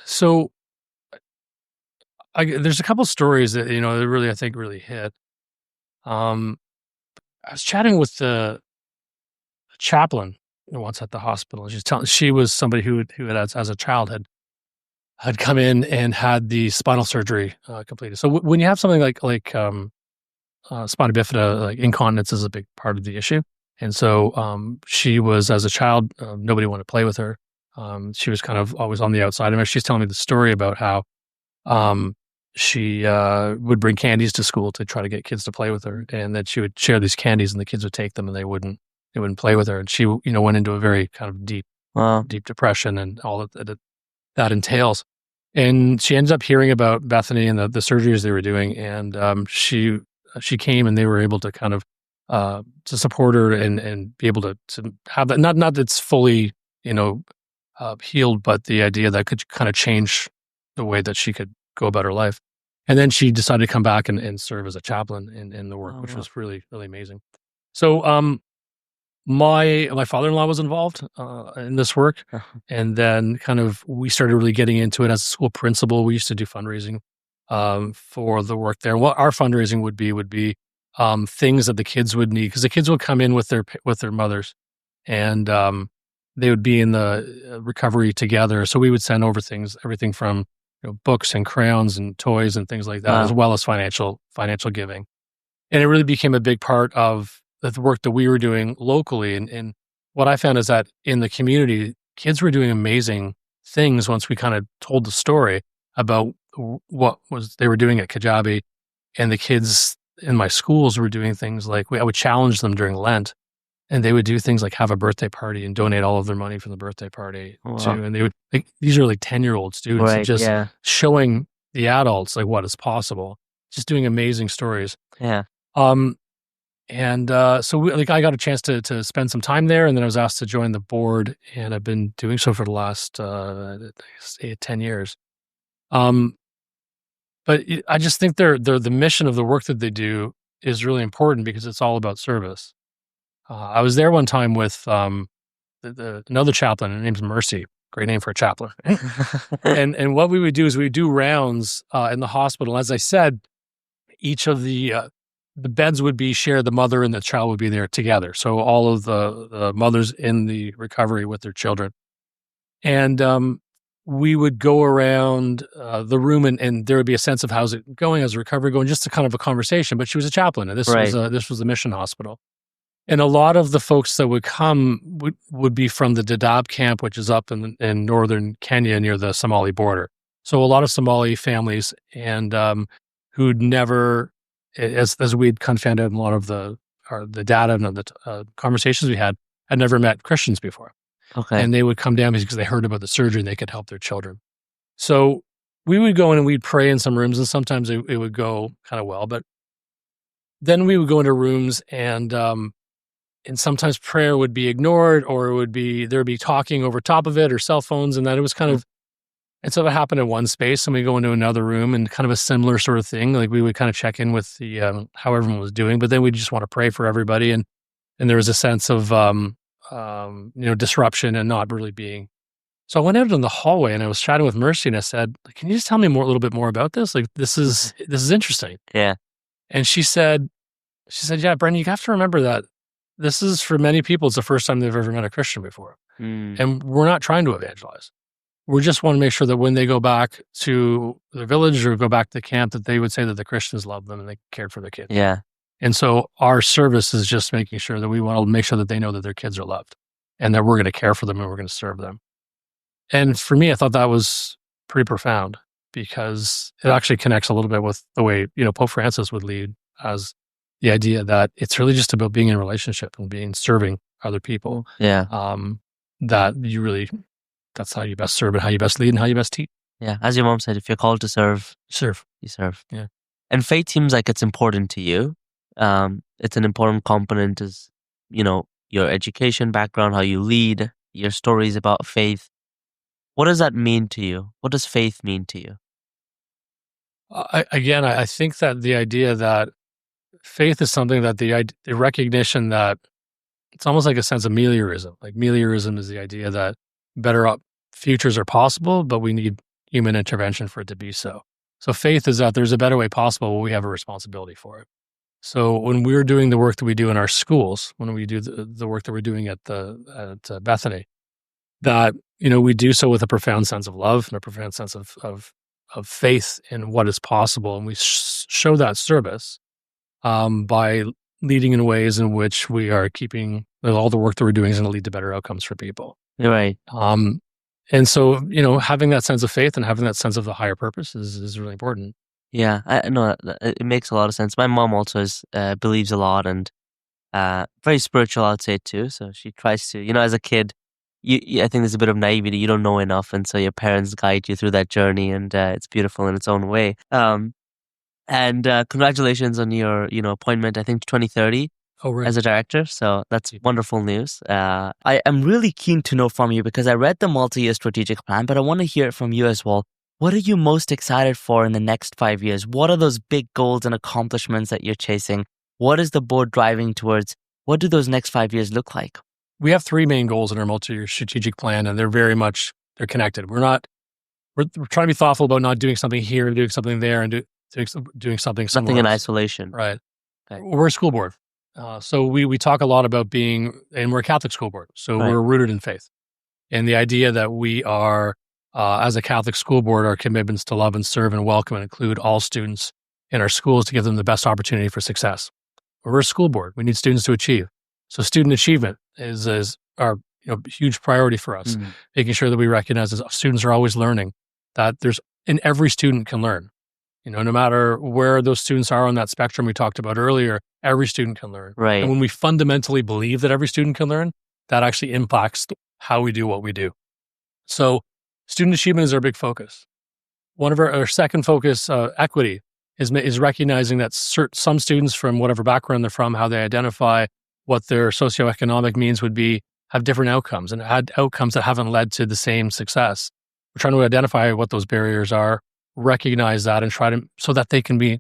S1: so there's a couple stories that that really, I think, really hit. I was chatting with the chaplain once at the hospital. She was somebody who had as a child had had come in and had the spinal surgery completed. So when you have something like spina bifida, like incontinence is a big part of the issue. And so she was, as a child, nobody wanted to play with her. She was kind of always on the outside of it. She's telling me the story about how she would bring candies to school to try to get kids to play with her, and that she would share these candies, and the kids would take them, and they wouldn't play with her. And she, went into a very kind of deep depression and all that entails. And she ends up hearing about Bethany and the surgeries they were doing, and she came, and they were able to kind of to support her and be able to have that. Not that it's fully healed, but the idea that could kind of change the way that she could go about her life. And then she decided to come back and serve as a chaplain in the work, which was really, really amazing. So my father-in-law was involved in this work. And then kind of we started really getting into it as a school principal. We used to do fundraising for the work there. What our fundraising would be things that the kids would need, because the kids would come in with their mothers, and they would be in the recovery together. So we would send over things, everything from books and crayons and toys and things like that, as well as financial giving. And it really became a big part of the work that we were doing locally. And what I found is that in the community, kids were doing amazing things once we kind of told the story about what they were doing at Kajabi. And the kids in my schools were doing things like I would challenge them during Lent, and they would do things like have a birthday party and donate all of their money from the birthday party too. And they would, these are like 10-year-old students,
S3: Right,
S1: and just showing the adults like what is possible, just doing amazing stories.
S3: Yeah.
S1: So I got a chance to spend some time there, and then I was asked to join the board, and I've been doing so for the last 10 years. But I just think the mission of the work that they do is really important because it's all about service. I was there one time with another chaplain. Her name's Mercy. Great name for a chaplain. and what we would do is we would do rounds in the hospital. As I said, each of the beds would be shared. The mother and the child would be there together. So all of the mothers in the recovery with their children. And we would go around the room, and there would be a sense of how's it going, how's the recovery going, just a kind of a conversation. But she was a chaplain, and this was a mission hospital. And a lot of the folks that would come would be from the Dadaab camp, which is up in northern Kenya near the Somali border. So a lot of Somali families, and who'd never, as we'd kind of found out in a lot of the data and the conversations we had never met Christians before.
S3: Okay.
S1: And they would come down because they heard about the surgery and they could help their children. So we would go in and we'd pray in some rooms, and sometimes it would go kind of well. But then we would go into rooms, and sometimes prayer would be ignored, or there would be talking over top of it, or cell phones, and that it was kind of, and so it happened in one space, and we go into another room, and kind of a similar sort of thing. Like we would kind of check in with the how everyone was doing, but then we just want to pray for everybody, and there was a sense of disruption and not really being. So I went out in the hallway, and I was chatting with Mercy, and I said, "Can you just tell me a little bit more about this? Like this is interesting."
S3: Yeah.
S1: And she said, "Yeah, Brendan, you have to remember that this is, for many people, it's the first time they've ever met a Christian before. And we're not trying to evangelize. We just want to make sure that when they go back to their village or go back to the camp, that they would say that the Christians loved them and they cared for their kids."
S3: Yeah.
S1: And so our service is just making sure that we want to make sure that they know that their kids are loved, and that we're going to care for them and we're going to serve them. And for me, I thought that was pretty profound, because it actually connects a little bit with the way, Pope Francis would lead, as the idea that it's really just about being in a relationship and serving other people.
S3: Yeah.
S1: That's how you best serve, and how you best lead, and how you best teach.
S3: Yeah. As your mom said, if you're called to serve, you serve.
S1: Yeah.
S3: And faith seems like it's important to you. It's an important component, is, your education background, how you lead, your stories about faith. What does that mean to you? What does faith mean to you?
S1: I think that the idea that faith is something that the recognition that it's almost like a sense of meliorism. Like meliorism is the idea that better futures are possible, but we need human intervention for it to be so. So faith is that there's a better way possible, but we have a responsibility for it. So when we're doing the work that we do in our schools, when we do the work that we're doing at Bethany, that, we do so with a profound sense of love and a profound sense of faith in what is possible. And we show that service by leading in ways in which we are keeping all the work that we're doing is going to lead to better outcomes for people.
S3: Right.
S1: And so, having that sense of faith and having that sense of the higher purpose is really important.
S3: Yeah, I know it makes a lot of sense. My mom also believes a lot and very spiritual, I'd say too. So she tries to, as a kid, I think there's a bit of naivety. You don't know enough, and so your parents guide you through that journey, and it's beautiful in its own way. And congratulations on your, appointment. I think 2030
S1: right.
S3: as a director. So that's wonderful news. I am really keen to know from you because I read the multi-year strategic plan, but I want to hear it from you as well. What are you most excited for in the next 5 years? What are those big goals and accomplishments that you're chasing? What is the board driving towards? What do those next 5 years look like?
S1: We have three main goals in our multi-year strategic plan, and they're connected. We're trying to be thoughtful about not doing something here and doing something there and doing something somewhere
S3: Nothing in
S1: else.
S3: isolation.
S1: Right.
S3: Okay.
S1: We're a school board. So we talk a lot about and we're a Catholic school board. So
S3: Right.
S1: we're rooted in faith. And the idea that we are, as a Catholic school board, our commitments to love and serve and welcome and include all students in our schools to give them the best opportunity for success. We're a school board. We need students to achieve. So student achievement is our huge priority for us, making sure that we recognize that students are always learning, that every student can learn. No matter where those students are on that spectrum we talked about earlier, every student can learn.
S3: Right.
S1: And when we fundamentally believe that every student can learn, that actually impacts how we do what we do. So student achievement is our big focus. One of our second focus, equity, is recognizing that some students from whatever background they're from, how they identify, what their socioeconomic means would be, have different outcomes and had outcomes that haven't led to the same success. We're trying to identify what those barriers are, recognize that, and so that they can be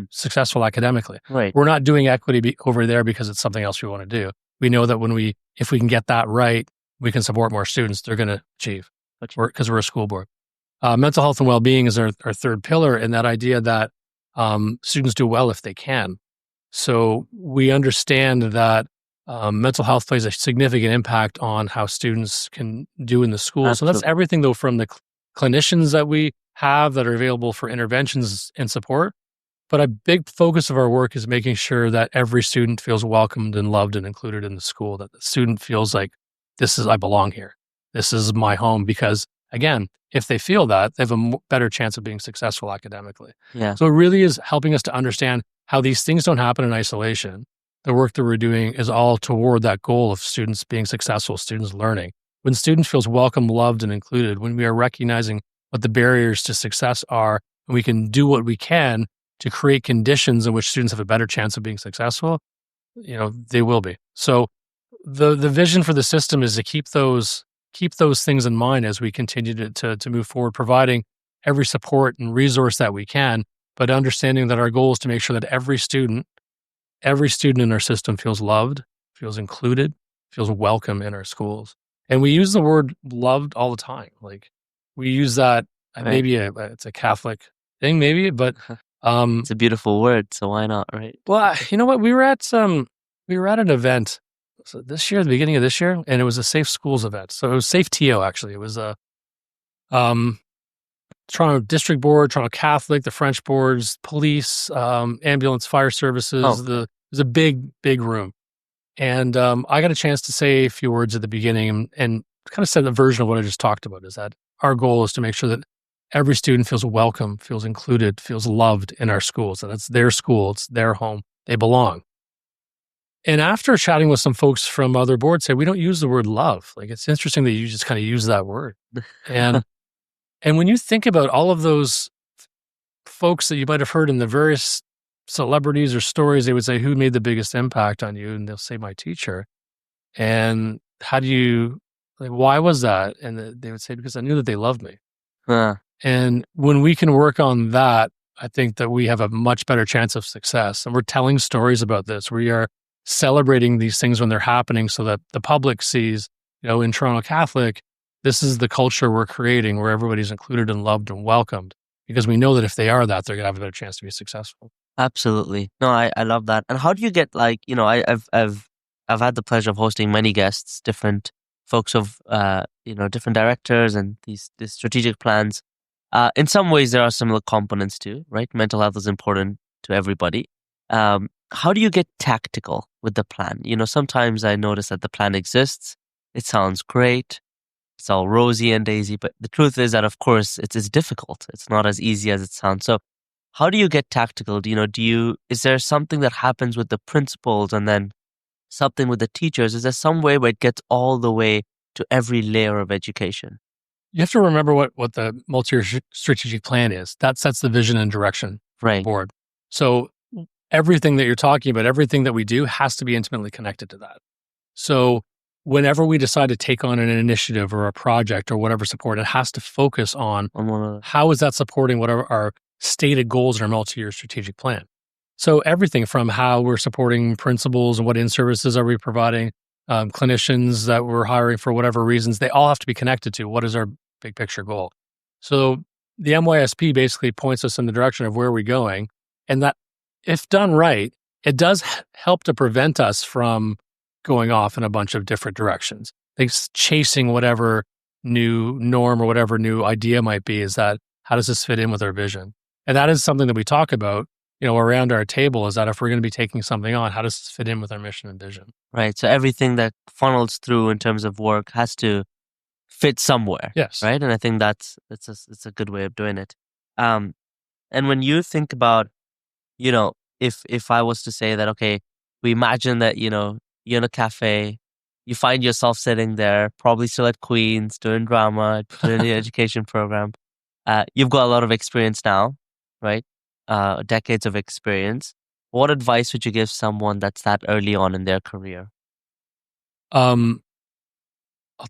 S1: successful academically.
S3: Right.
S1: We're not doing equity over there because it's something else we want to do. We know that if we can get that right, we can support more students. They're going to achieve because we're a school board. Mental health and well-being is our third pillar, and that idea that students do well if they can. So we understand that mental health plays a significant impact on how students can do in the school.
S3: Absolutely.
S1: So that's everything, though, from the clinicians that we have that are available for interventions and support. But a big focus of our work is making sure that every student feels welcomed and loved and included in the school, that the student feels like I belong here. This is my home. Because again, if they feel that, they have a better chance of being successful academically.
S3: Yeah.
S1: So it really is helping us to understand how these things don't happen in isolation. The work that we're doing is all toward that goal of students being successful, students learning. When students feels welcome, loved, and included, when we are recognizing what the barriers to success are, and we can do what we can to create conditions in which students have a better chance of being successful, they will be. So the vision for the system is to keep those things in mind as we continue to move forward, providing every support and resource that we can, but understanding that our goal is to make sure that every student in our system feels loved, feels included, feels welcome in our schools. And we use the word loved all the time. Like we use that,
S3: Right.
S1: maybe it's a Catholic thing, maybe, but
S3: It's a beautiful word, so why not, right?
S1: well, you know what? We were at an event this year, the beginning of this year, and it was a Safe Schools event. So it was Safe TO, actually. It was a Toronto District Board, Toronto Catholic, the French boards, police, ambulance, fire services. It was a big, big room. And I got a chance to say a few words at the beginning and kind of said the version of what I just talked about, is that our goal is to make sure that every student feels welcome, feels included, feels loved in our schools. And it's their school, it's their home, they belong. And after chatting with some folks from other boards, say we don't use the word love. Like it's interesting that you just kind of use that word. And when you think about all of those folks that you might have heard in the various celebrities or stories, they would say, who made the biggest impact on you? And they'll say, my teacher. And why was that? And they would say, because I knew that they loved me. And when we can work on that, I think that we have a much better chance of success. And we're telling stories about this. We are celebrating these things when they're happening so that the public sees, in Toronto Catholic, this is the culture we're creating where everybody's included and loved and welcomed, because we know that if they are that, they're going to have a better chance to be successful.
S3: Absolutely. No, I love that. And how do you get I've had the pleasure of hosting many guests, different folks of different directors and these strategic plans. In some ways, there are similar components too, right? Mental health is important to everybody. How do you get tactical with the plan? Sometimes I notice that the plan exists. It sounds great. It's all rosy and daisy, but the truth is that, of course, it's difficult. It's not as easy as it sounds. So how do you get tactical? Is there something that happens with the principals and then something with the teachers? Is there some way where it gets all the way to every layer of education?
S1: You have to remember what the multi-year strategic plan is. That sets the vision and direction for the board. So everything that you're talking about, everything that we do has to be intimately connected to that. So whenever we decide to take on an initiative or a project or whatever support, it has to focus on how is that supporting whatever our stated goals in our multi-year strategic plan. So everything from how we're supporting principals and what in-services are we providing, clinicians that we're hiring for whatever reasons, they all have to be connected to what is our big picture goal. So the MYSP basically points us in the direction of where we're going. And that, if done right, it does help to prevent us from going off in a bunch of different directions. Like chasing whatever new norm or whatever new idea might be, is that how does this fit in with our vision? And that is something that we talk about, around our table, is that if we're going to be taking something on, how does this fit in with our mission and vision?
S3: Right. So everything that funnels through in terms of work has to fit somewhere.
S1: Yes.
S3: Right. And I think it's a good way of doing it. And when you think about, if I was to say that, okay, we imagine that, you're in a cafe, you find yourself sitting there, probably still at Queen's, doing drama, doing the education program. You've got a lot of experience now, right? Decades of experience. What advice would you give someone that's that early on in their career?
S1: I'll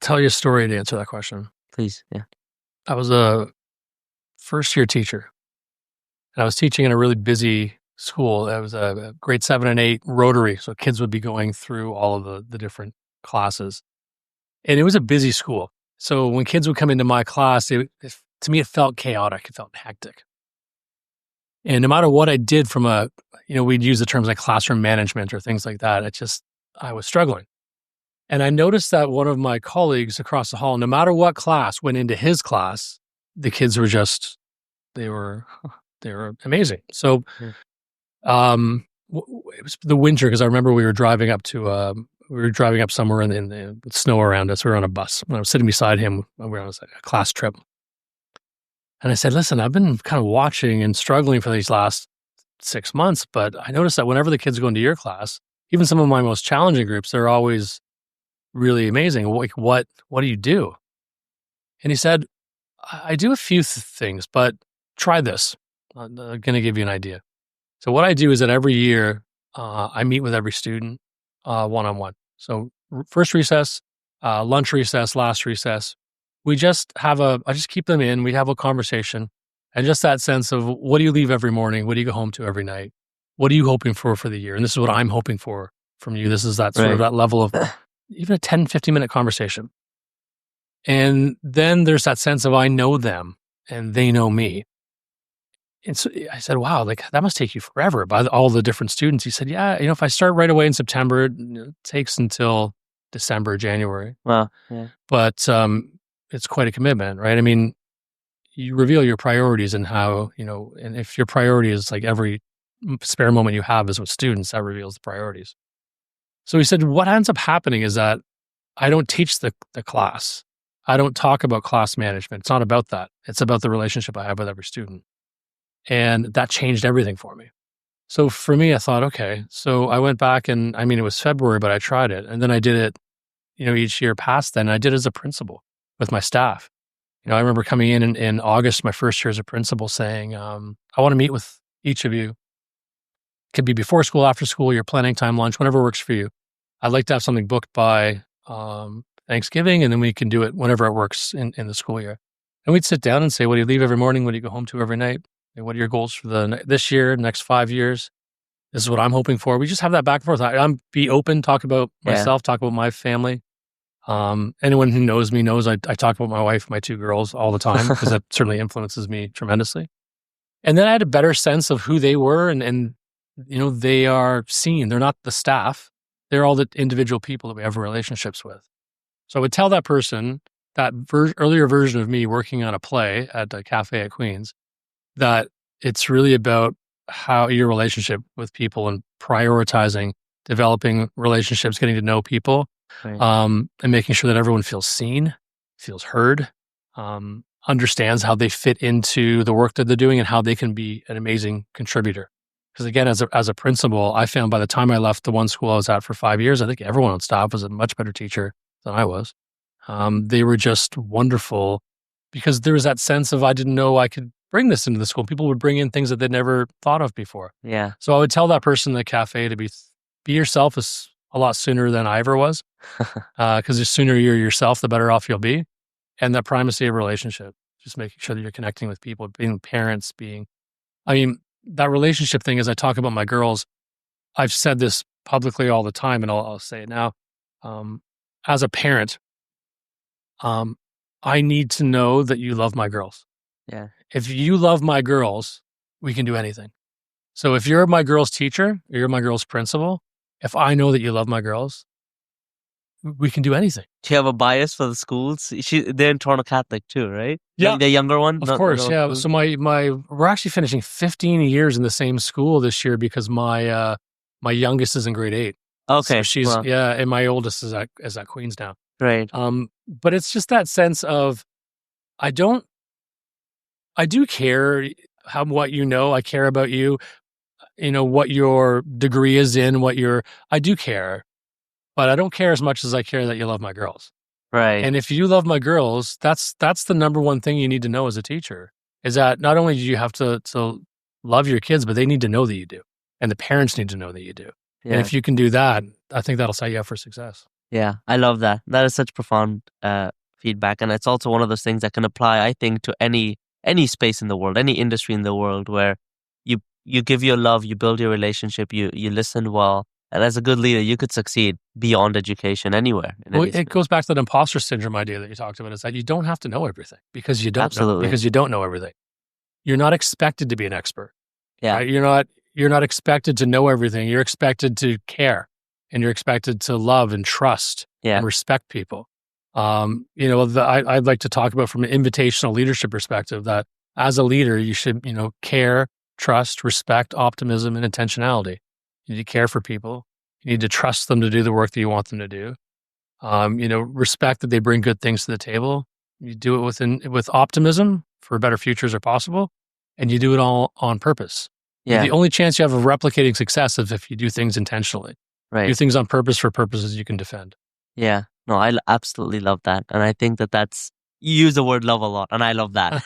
S1: tell you a story to answer that question.
S3: Please, yeah.
S1: I was a first-year teacher, and I was teaching in a really busy school. It was a grade 7 and 8 rotary, so kids would be going through all of the different classes. And it was a busy school. So when kids would come into my class, to me, it felt chaotic. It felt hectic. And no matter what I did from we'd use the terms like classroom management or things like that, I was struggling. And I noticed that one of my colleagues across the hall, no matter what class went into his class, the kids were they were amazing. So, it was the winter, because I remember we were driving up somewhere with snow around us. We were on a bus, and I was sitting beside him when we were on a class trip. And I said, listen, I've been kind of watching and struggling for these last 6 months, but I noticed that whenever the kids go into your class, even some of my most challenging groups, they're always really amazing. Like, what do you do? And he said, I do a few things, but try this. I'm going to give you an idea. So what I do is that every year, I meet with every student one-on-one. So first recess, lunch recess, last recess, I just keep them in, we have a conversation, and just that sense of, what do you leave every morning? What do you go home to every night? What are you hoping for the year? And this is what I'm hoping for from you. This is that sort of that level of even a 10, 15-minute conversation. And then there's that sense of, I know them and they know me. And so I said, wow, like that must take you forever by all the different students. He said, yeah, if I start right away in September, it takes until December, January.
S3: Wow. Yeah.
S1: But it's quite a commitment, right? I mean, you reveal your priorities and how, and if your priority is like every spare moment you have is with students, that reveals the priorities. So he said, what ends up happening is that I don't teach the class. I don't talk about class management. It's not about that. It's about the relationship I have with every student. And that changed everything for me. So for me, I thought, okay, so I went back and it was February, but I tried it. And then I did it, each year past then. I did it as a principal with my staff. I remember coming in August, my first year as a principal, saying, I want to meet with each of you. It could be before school, after school, your planning time, lunch, whenever works for you. I'd like to have something booked by Thanksgiving, and then we can do it whenever it works in the school year. And we'd sit down and say, what do you leave every morning? What do you go home to every night? And what are your goals for this year, next 5 years? This is what I'm hoping for. We just have that back and forth. I'm be open, talk about myself, talk about my family. Anyone who knows me knows I talk about my wife, my 2 girls all the time, because that certainly influences me tremendously. And then I had a better sense of who they were, and they are seen. They're not the staff. They're all the individual people that we have relationships with. So I would tell that person, that earlier version of me working on a play at a cafe at Queens, that it's really about how your relationship with people and prioritizing, developing relationships, getting to know people,
S3: Right.
S1: and making sure that everyone feels seen, feels heard, understands how they fit into the work that they're doing and how they can be an amazing contributor. Because again, as a principal, I found by the time I left the one school I was at for 5 years, I think everyone on staff was a much better teacher than I was. They were just wonderful because there was that sense of I didn't know I could bring this into the school. People would bring in things that they'd never thought of before.
S3: Yeah.
S1: So I would tell that person in the cafe to be yourself a lot sooner than I ever was. Because the sooner you're yourself, the better off you'll be. And that primacy of relationship, just making sure that you're connecting with people, being parents, that relationship thing, as I talk about my girls, I've said this publicly all the time, and I'll say it now. As a parent, I need to know that you love my girls.
S3: Yeah.
S1: If you love my girls, we can do anything. So if you're my girls' teacher, or you're my girls' principal, if I know that you love my girls, we can do anything.
S3: Do you have a bias for the schools? They're in Toronto Catholic too, right?
S1: Yeah.
S3: The younger one?
S1: Of course, yeah. So we're actually finishing 15 years in the same school this year because my youngest is in grade 8.
S3: Okay.
S1: So she's, and my oldest is at Queens now.
S3: Right.
S1: But it's just that sense of, I do care what you know. I care about you, what your degree is in, I do care, but I don't care as much as I care that you love my girls.
S3: Right.
S1: And if you love my girls, that's the number one thing you need to know as a teacher, is that not only do you have to love your kids, but they need to know that you do. And the parents need to know that you do.
S3: Yeah.
S1: And if you can do that, I think that'll set you up for success.
S3: Yeah, I love that. That is such profound feedback. And it's also one of those things that can apply, I think, to any space in the world, any industry in the world, where you give your love, you build your relationship, you listen well. And as a good leader, you could succeed beyond education anywhere.
S1: Well, it goes back to that imposter syndrome idea that you talked about, is that you don't have to know everything because you don't
S3: Absolutely.
S1: because you don't know everything. You're not expected to be an expert.
S3: Yeah.
S1: Right? You're not expected to know everything. You're expected to care, and you're expected to love and trust and respect people. I'd like to talk about from an invitational leadership perspective that as a leader, you should, care, trust, respect, optimism, and intentionality. You need to care for people. You need to trust them to do the work that you want them to do. Respect that they bring good things to the table. You do it with optimism for better futures are possible, and you do it all on purpose.
S3: Yeah.
S1: The only chance you have of replicating success is if you do things intentionally.
S3: Right.
S1: Do things on purpose for purposes you can defend.
S3: Yeah. No, I absolutely love that. And I think that's, you use the word love a lot, and I love that.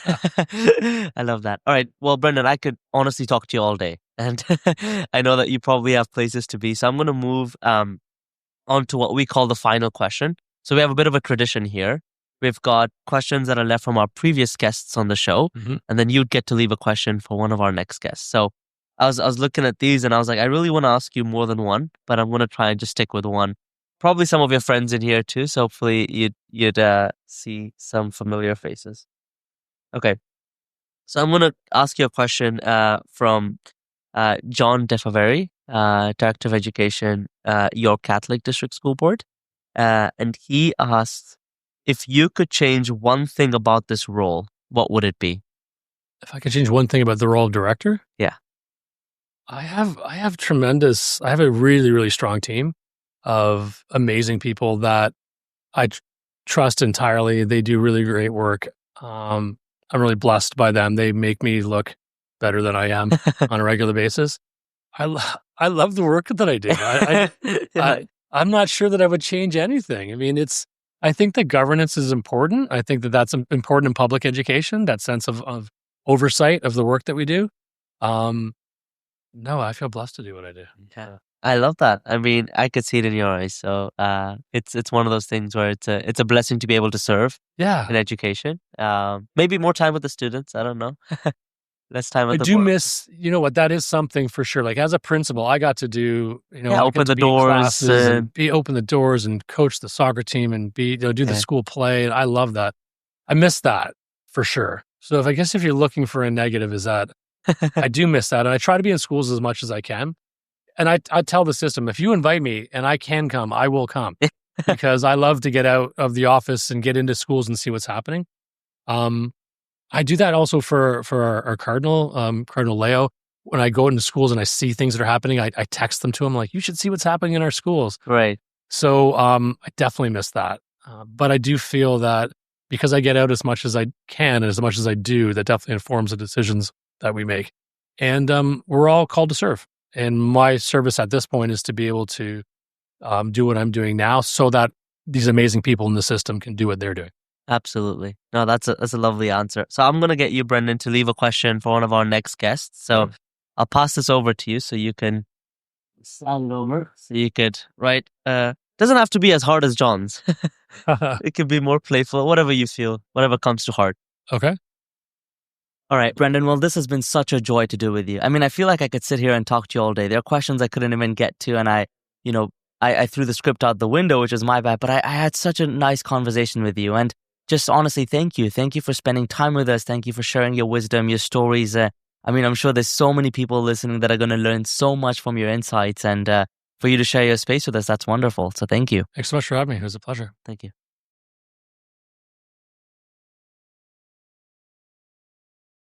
S3: I love that. All right. Well, Brendan, I could honestly talk to you all day. And I know that you probably have places to be. So I'm going to move on to what we call the final question. So we have a bit of a tradition here. We've got questions that are left from our previous guests on the show.
S1: Mm-hmm.
S3: And then you'd get to leave a question for one of our next guests. So I was looking at these and I was like, I really want to ask you more than one, but I'm going to try and just stick with one. Probably some of your friends in here too. So hopefully you'd see some familiar faces. Okay. So I'm going to ask you a question from John DeFaveri, Director of Education, York Catholic District School Board. And he asked, if you could change one thing about this role, what would it be?
S1: If I could change one thing about the role of director?
S3: Yeah.
S1: I have a really, really strong team of amazing people that I trust entirely. They do really great work. I'm really blessed by them. They make me look better than I am on a regular basis. I love the work that I do. I'm not sure that I would change anything. I mean, I think that governance is important. I think that that's important in public education, that sense of oversight of the work that we do. No, I feel blessed to do what I do.
S3: Yeah. I love that. I mean, I could see it in your eyes. So it's one of those things where it's a blessing to be able to serve in education. Maybe more time with the students. I don't know. Less time with the board.
S1: Miss, that is something for sure. Like as a principal, I got to do,
S3: open the doors
S1: and open the doors and coach the soccer team and do the school play. And I love that. I miss that for sure. So if you're looking for a negative, is that I do miss that. And I try to be in schools as much as I can. And I tell the system, if you invite me and I can come, I will come. because I love to get out of the office and get into schools and see what's happening. I do that also for our Cardinal, Cardinal Leo. When I go into schools and I see things that are happening, I text them to him like, you should see what's happening in our schools.
S3: Right.
S1: So I definitely miss that. But I do feel that because I get out as much as I can and as much as I do, that definitely informs the decisions that we make. And we're all called to serve. And my service at this point is to be able to do what I'm doing now so that these amazing people in the system can do what they're doing.
S3: Absolutely. No, that's a lovely answer. So I'm going to get you, Brendan, to leave a question for one of our next guests. So I'll pass this over to you so you can stand over. So you could write. Doesn't have to be as hard as John's. It could be more playful, whatever you feel, whatever comes to heart.
S1: Okay.
S2: All right, Brendan. Well, this has been such a joy to do with you. I mean, I feel like I could sit here and talk to you all day. There are questions I couldn't even get to, and I threw the script out the window, which is my bad. But I had such a nice conversation with you, and just honestly, thank you. Thank you for spending time with us. Thank you for sharing your wisdom, your stories. I mean, I'm sure there's so many people listening that are going to learn so much from your insights, and for you to share your space with us, that's wonderful. So thank you.
S1: Thanks so much for having me. It was a pleasure.
S3: Thank you.